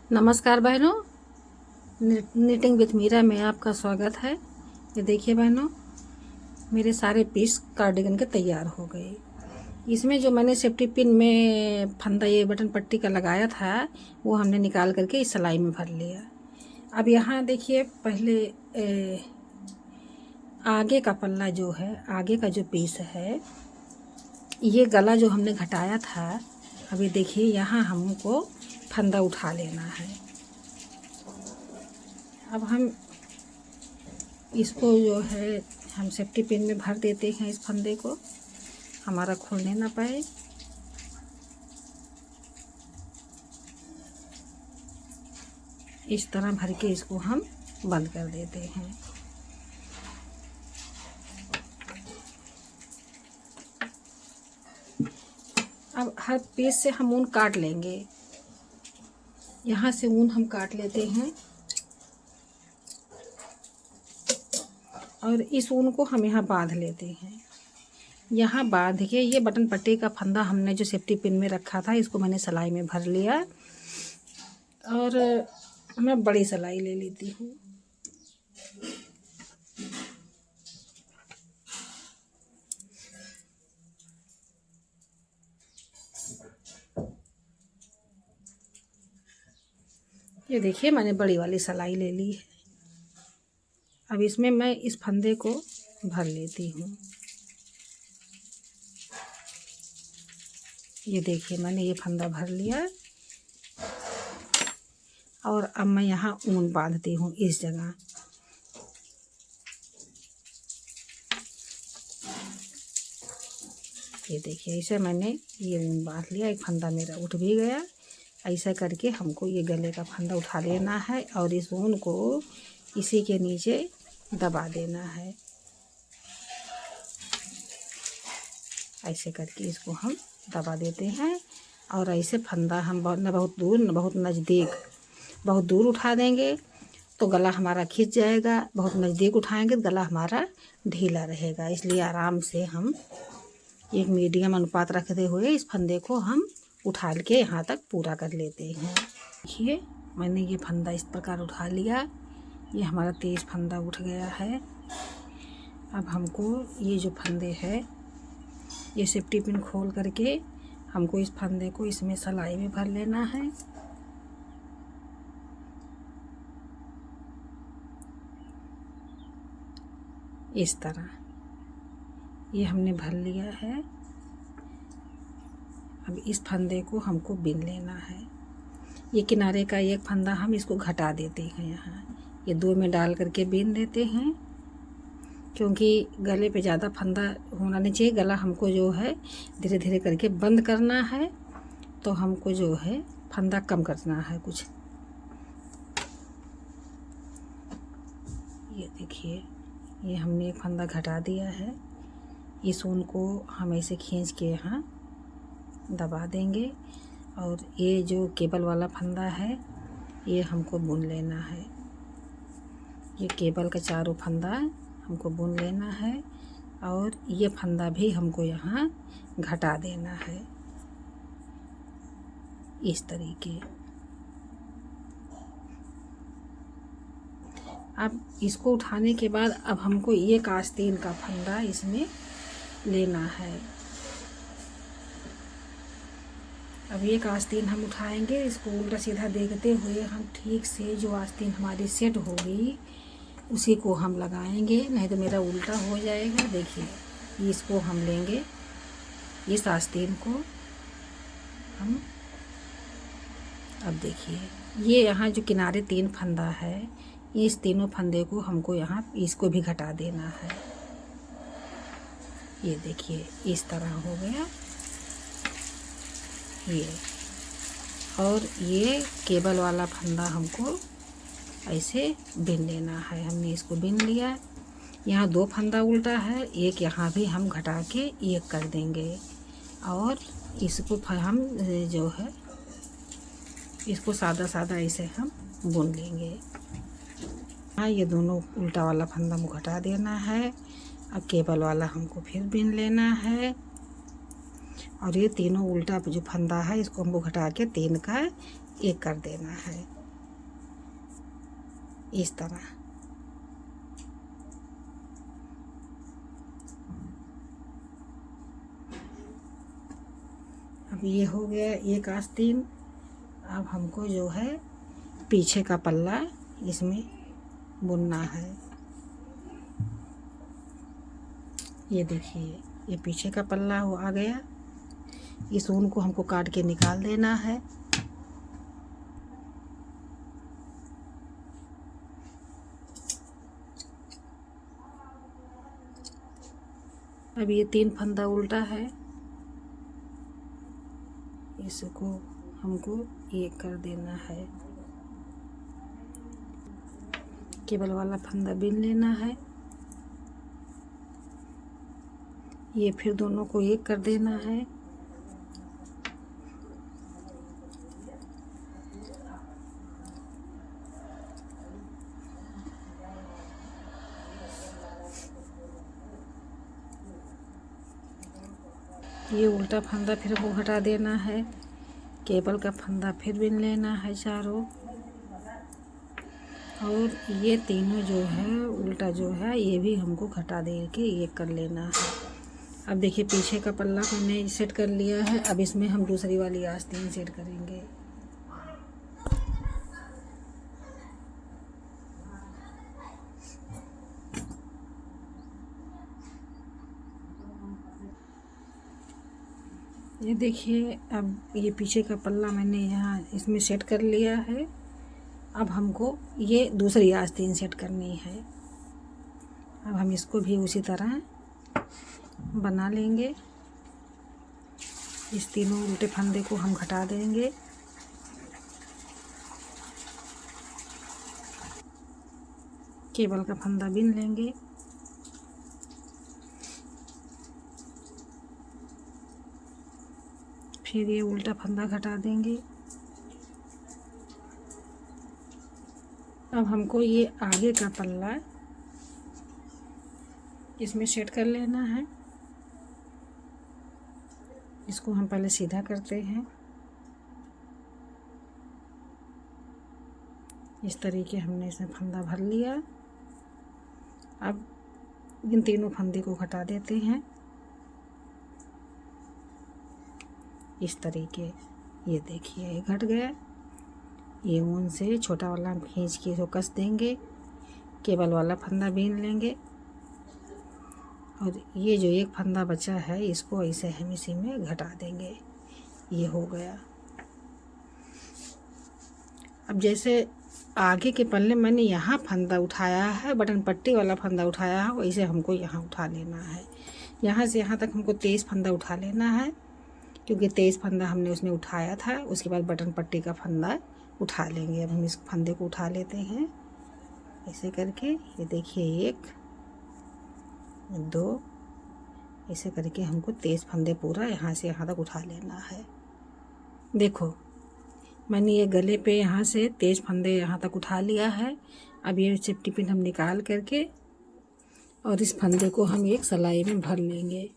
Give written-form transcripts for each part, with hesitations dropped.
नमस्कार बहनों, knitting with Meera में आपका स्वागत है। ये देखिए बहनों, मेरे सारे पीस कार्डिगन के तैयार हो गए। इसमें जो मैंने सेफ्टी पिन में फंदा ये बटन पट्टी का लगाया था वो हमने निकाल करके इस सिलाई में भर लिया। अब यहाँ देखिए, पहले आगे का पल्ला जो है, आगे का जो पीस है, ये गला जो हमने घटाया था, अभी देखिए यहाँ हमको फंदा उठा लेना है। अब हम इसको जो है हम सेफ्टी पिन में भर देते हैं, इस फंदे को हमारा खोलने ना पाए। इस तरह भर के इसको हम बंद कर देते हैं। अब हर पीस से हम ऊन काट लेंगे। यहाँ से ऊन हम काट लेते हैं और इस ऊन को हम यहाँ बांध लेते हैं। यहाँ बांध के ये बटन पट्टी का फंदा हमने जो सेफ्टी पिन में रखा था, इसको मैंने सिलाई में भर लिया और मैं बड़ी सिलाई ले लेती हूँ। ये देखिए, मैंने बड़ी वाली सिलाई ले ली है। अब इसमें मैं इस फंदे को भर लेती हूँ। ये देखिए, मैंने ये फंदा भर लिया और अब मैं यहाँ ऊन बांधती हूँ इस जगह। ये देखिए, ऐसे मैंने ये ऊन बांध लिया। एक फंदा मेरा उठ भी गया। ऐसा करके हमको ये गले का फंदा उठा लेना है और इस ऊन को इसी के नीचे दबा देना है। ऐसे करके इसको हम दबा देते हैं और ऐसे फंदा हम न बहुत दूर न बहुत नज़दीक, बहुत दूर उठा देंगे तो गला हमारा खिंच जाएगा, बहुत नज़दीक उठाएंगे तो गला हमारा ढीला रहेगा। इसलिए आराम से हम एक मीडियम अनुपात रखते हुए इस फंदे को हम उठा के यहाँ तक पूरा कर लेते हैं। देखिए, मैंने ये फंदा इस प्रकार उठा लिया। ये हमारा 23 फंदा उठ गया है। अब हमको ये जो फंदे है, ये सेफ्टी पिन खोल करके हमको इस फंदे को इसमें सिलाई में भर लेना है। इस तरह ये हमने भर लिया है। अब इस फंदे को हमको बिन लेना है। ये किनारे का एक फंदा हम इसको घटा देते हैं, यहाँ ये 2 में डाल करके बिन देते हैं, क्योंकि गले पे ज़्यादा फंदा होना नहीं चाहिए। गला हमको जो है धीरे धीरे करके बंद करना है, तो हमको जो है फंदा कम करना है कुछ। ये देखिए, ये हमने एक फंदा घटा दिया है। इस ऊन को हम ऐसे खींच के यहाँ दबा देंगे और ये जो केबल वाला फंदा है ये हमको बुन लेना है। ये केबल का चारों फंदा हमको बुन लेना है और ये फंदा भी हमको यहाँ घटा देना है इस तरीके। अब इसको उठाने के बाद अब हमको ये आस्तीन का फंदा इसमें लेना है। अब एक आस्तीन हम उठाएंगे, इसको उल्टा सीधा देखते हुए हम ठीक से जो आस्तीन हमारी सेट होगी उसी को हम लगाएंगे, नहीं तो मेरा उल्टा हो जाएगा। देखिए, इसको हम लेंगे, इस आस्तीन को हम, अब देखिए ये यहाँ जो किनारे 3 फंदा है, इस तीनों फंदे को हमको यहाँ इसको भी घटा देना है। ये देखिए, इस तरह हो गया ये। और ये केबल वाला फंदा हमको ऐसे बिन लेना है। हमने इसको बिन लिया। यहाँ 2 फंदा उल्टा है, एक यहाँ भी हम घटा के एक कर देंगे और इसको हम जो है इसको सादा सादा ऐसे हम बुन लेंगे। हाँ, ये दोनों उल्टा वाला फंदा हमको घटा देना है। अब केबल वाला हमको फिर बिन लेना है। और ये तीनों उल्टा जो फंदा है इसको हमको घटा के 3 का 1 कर देना है, इस तरह। अब ये हो गया 1 आस्तीन। अब हमको जो है पीछे का पल्ला इसमें बुनना है। ये देखिए ये पीछे का पल्ला वो आ गया। इस ऊन को हमको काट के निकाल देना है। अब ये 3 फंदा उल्टा है, इसको हमको 1 कर देना है। केबल वाला फंदा बीन लेना है। ये फिर दोनों को 1 कर देना है। ये उल्टा फंदा फिर वो हटा देना है। केबल का फंदा फिर बीन लेना है चारों। और ये तीनों जो है उल्टा जो है ये भी हमको घटा दे के 1 कर लेना है। अब देखिए पीछे का पल्ला मैंने सेट कर लिया है। अब इसमें हम दूसरी वाली आस्तीन सेट करेंगे। ये देखिए अब ये पीछे का पल्ला मैंने यहाँ इसमें सेट कर लिया है। अब हमको ये दूसरी आस्तीन सेट करनी है। अब हम इसको भी उसी तरह बना लेंगे। इस तीनों उल्टे फंदे को हम घटा देंगे। केबल का फंदा बीन लेंगे। फिर ये उल्टा फंदा घटा देंगे। अब हमको ये आगे का पल्ला इसमें सेट कर लेना है। इसको हम पहले सीधा करते हैं। इस तरीके हमने इसमें फंदा भर लिया। अब इन तीनों फंदे को घटा देते हैं इस तरीके। ये देखिए ये घट गया। ये ऊन से छोटा वाला खींच के इसको कस देंगे। केबल वाला फंदा बीन लेंगे। और ये जो 1 फंदा बचा है इसको ऐसे हम इसी में घटा देंगे। ये हो गया। अब जैसे आगे के पल्ले मैंने यहाँ फंदा उठाया है, बटन पट्टी वाला फंदा उठाया है, वैसे हमको यहाँ उठा लेना है। यहाँ से यहाँ तक हमको 23 फंदा उठा लेना है, क्योंकि 23 फंदा हमने उसमें उठाया था। उसके बाद बटन पट्टी का फंदा उठा लेंगे। अब हम इस फंदे को उठा लेते हैं ऐसे करके। ये देखिए 1 2 ऐसे करके हमको 23 फंदे पूरा यहाँ से यहाँ तक उठा लेना है। देखो मैंने ये गले पे यहाँ से 23 फंदे यहाँ तक उठा लिया है। अब ये सेफ्टी पिन हम निकाल करके और इस फंदे को हम एक सिलाई में भर लेंगे।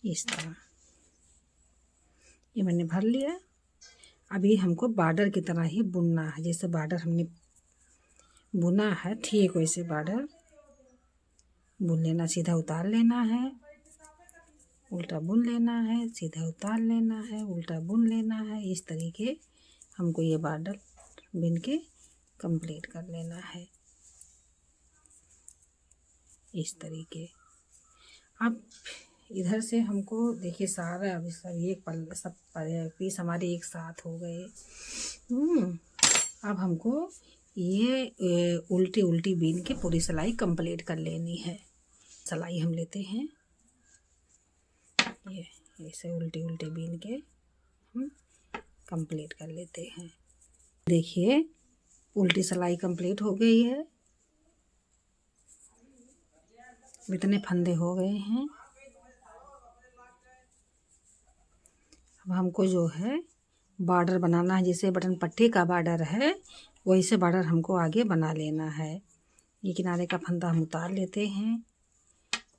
इस तरह ये मैंने भर लिया। अभी हमको बॉर्डर की तरह ही बुनना है। जैसे बॉर्डर हमने बुना है ठीक वैसे बॉर्डर बुन लेना। सीधा उतार लेना है, उल्टा बुन लेना है, सीधा उतार लेना है, उल्टा बुन लेना है। इस तरीके हमको ये बॉर्डर बुन के कंप्लीट कर लेना है इस तरीके। अब इधर से हमको देखिए सारा अभी सब एक पल्ला सब पीस हमारे एक साथ हो गए। अब हमको ये उल्टी उल्टी बीन के पूरी सिलाई कंप्लीट कर लेनी है। सिलाई हम लेते हैं ये ऐसे उल्टी उल्टी बीन के हम कंप्लीट कर लेते हैं। देखिए उल्टी सिलाई कंप्लीट हो गई है। इतने फंदे हो गए हैं। अब हमको जो है बॉर्डर बनाना है, जैसे बटन पट्टी का बॉर्डर है वैसे बॉर्डर हमको आगे बना लेना है। ये किनारे का फंदा हम उतार लेते हैं,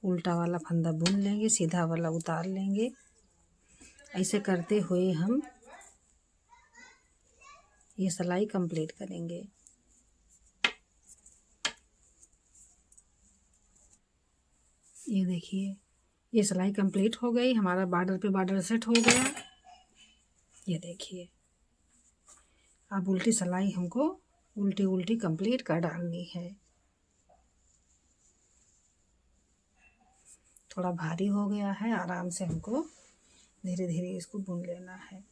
उल्टा वाला फंदा बुन लेंगे, सीधा वाला उतार लेंगे। ऐसे करते हुए हम ये सिलाई कंप्लीट करेंगे। ये देखिए ये सिलाई कंप्लीट हो गई, हमारा बॉर्डर पे बॉर्डर सेट हो गया। ये देखिए अब उल्टी सिलाई हमको उल्टी उल्टी कंप्लीट कर डालनी है। थोड़ा भारी हो गया है, आराम से हमको धीरे धीरे इसको बुन लेना है।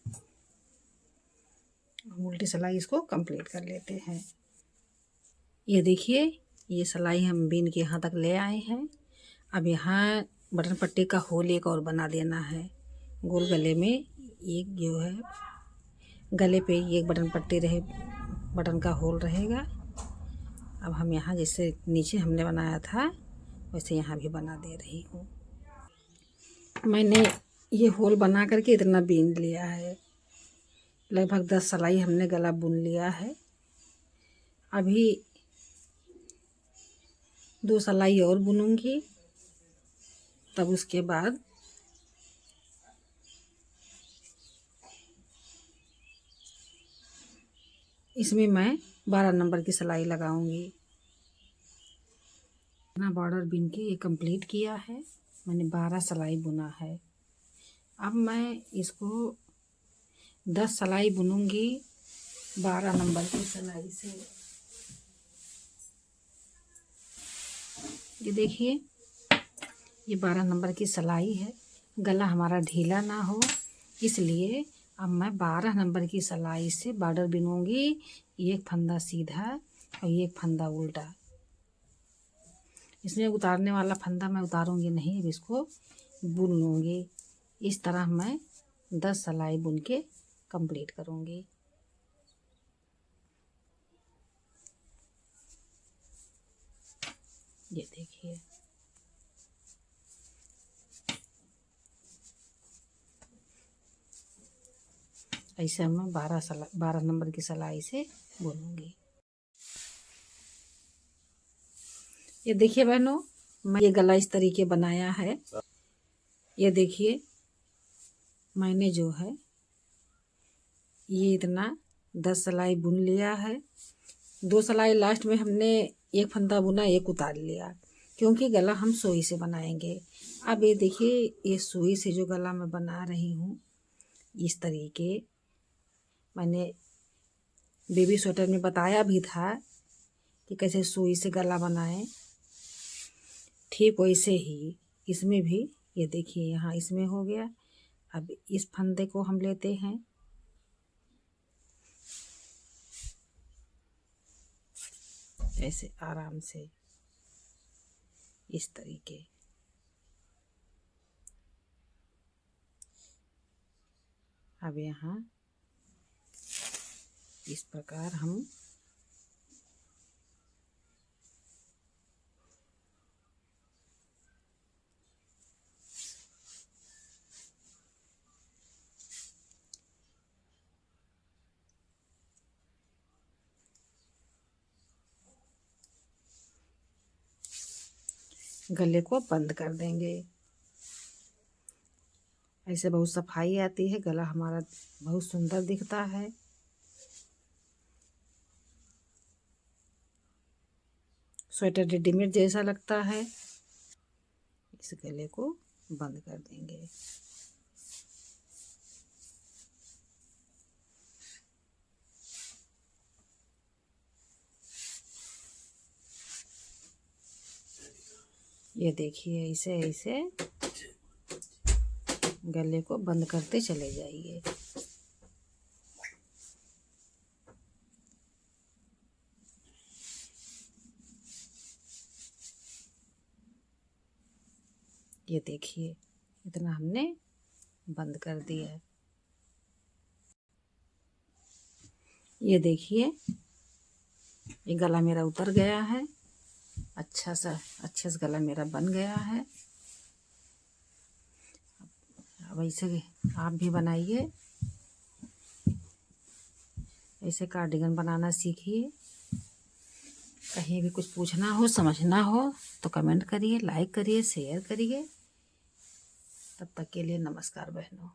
उल्टी सिलाई इसको कंप्लीट कर लेते हैं। ये देखिए ये सिलाई हम बीन के यहाँ तक ले आए हैं। अब यहाँ बटन पट्टी का होल एक और बना देना है। गोल गले में एक जो है गले पे एक बटन पट्टी रहे, बटन का होल रहेगा। अब हम यहाँ जैसे नीचे हमने बनाया था वैसे यहाँ भी बना दे रही हूँ। मैंने ये होल बना करके इतना बीन लिया है, लगभग 10 सिलाई हमने गला बुन लिया है। अभी 2 सिलाई और बुनूंगी, तब उसके बाद इसमें मैं 12 नंबर की सिलाई लगाऊंगी। अपना बॉर्डर बिन के ये कंप्लीट किया है, मैंने 12 सिलाई बुना है। अब मैं इसको 10 सिलाई बुनूंगी 12 नंबर की सिलाई से। ये देखिए ये 12 नंबर की सिलाई है, गला हमारा ढीला ना हो इसलिए अब मैं 12 नंबर की सिलाई से बॉर्डर बिनूंगी। एक फंदा सीधा और एक फंदा उल्टा। इसमें उतारने वाला फंदा मैं उतारूंगी नहीं, अब इसको बुन लूँगी। इस तरह मैं 10 सिलाई बुन के कंप्लीट करूँगी। ये देखिए ऐसे मैं 12 नंबर की सिलाई से बुनूंगी। ये देखिए बहनों मैं ये गला इस तरीके बनाया है। ये देखिए मैंने जो है ये इतना 10 सिलाई बुन लिया है। 2 सिलाई लास्ट में हमने एक फंदा बुना, एक उतार लिया क्योंकि गला हम सुई से बनाएंगे। अब ये देखिए ये सुई से जो गला मैं बना रही हूँ इस तरीके मैंने बेबी स्वेटर में बताया भी था कि कैसे सुई से गला बनाएं, ठीक वैसे ही इसमें भी ये देखिए यहाँ इसमें हो गया। अब इस फंदे को हम लेते हैं, ऐसे आराम से इस तरीके। अब यहाँ इस प्रकार हम गले को बंद कर देंगे। ऐसे बहुत सफाई आती है, गला हमारा बहुत सुंदर दिखता है। स्वेटर रेडीमेड जैसा लगता है। इस गले को बंद कर देंगे। ये देखिए ऐसे ऐसे गले को बंद करते चले जाइए। ये देखिए इतना हमने बंद कर दिया है। ये देखिए, ये गला मेरा उतर गया है, अच्छे से गला मेरा बन गया है। अब ऐसे आप भी बनाइए, ऐसे कार्डिगन बनाना सीखिए। कहीं भी कुछ पूछना हो, समझना हो तो कमेंट करिए, लाइक करिए, शेयर करिए। तब तक के लिए नमस्कार बहनों।